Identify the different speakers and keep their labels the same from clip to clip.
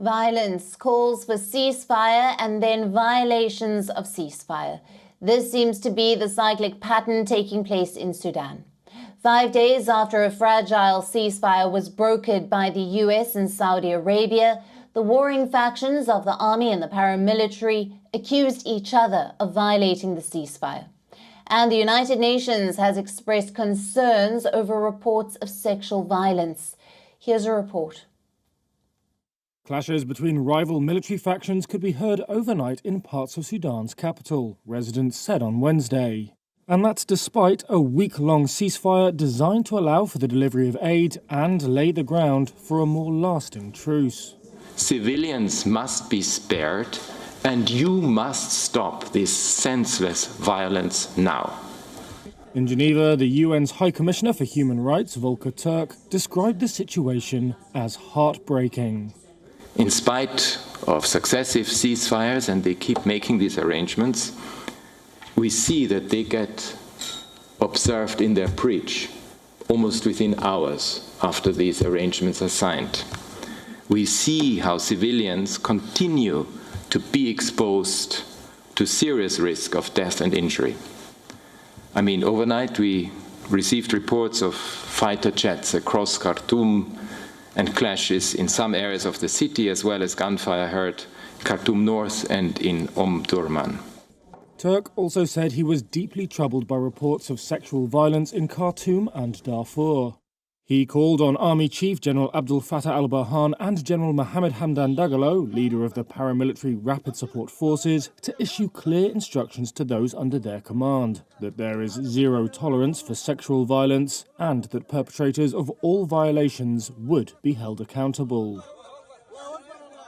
Speaker 1: Violence, calls for ceasefire and then violations of ceasefire. This seems to be the cyclic pattern taking place in Sudan. 5 days after a fragile ceasefire was brokered by the US and Saudi Arabia, the warring factions of the army and the paramilitary accused each other of violating the ceasefire. And the United Nations has expressed concerns over reports of sexual violence. Here's a report.
Speaker 2: Clashes between rival military factions could be heard overnight in parts of Sudan's capital, residents said on Wednesday. And that's despite a week-long ceasefire designed to allow for the delivery of aid and lay the ground for a more lasting truce.
Speaker 3: Civilians must be spared, and you must stop this senseless violence now.
Speaker 2: In Geneva, the UN's High Commissioner for Human Rights, Volker Turk, described the situation as heartbreaking.
Speaker 3: In spite of successive ceasefires, and they keep making these arrangements, we see that they get observed in their breach almost within hours after these arrangements are signed. We see how civilians continue to be exposed to serious risk of death and injury. I mean, overnight we received reports of fighter jets across Khartoum and clashes in some areas of the city, as well as gunfire heard in Khartoum North and in Durman.
Speaker 2: Turk also said he was deeply troubled by reports of sexual violence in Khartoum and Darfur. He called on Army Chief General Abdel Fattah al-Burhan and General Mohammed Hamdan Dagalo, leader of the paramilitary Rapid Support Forces, to issue clear instructions to those under their command, that there is zero tolerance for sexual violence and that perpetrators of all violations would be held accountable.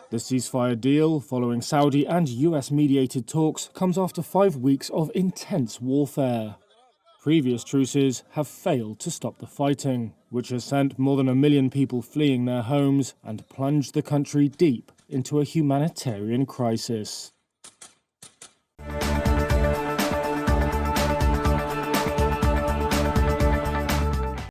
Speaker 2: The ceasefire deal, following Saudi and US-mediated talks, comes after 5 weeks of intense warfare. Previous truces have failed to stop the fighting, which has sent more than 1 million people fleeing their homes and plunged the country deep into a humanitarian crisis.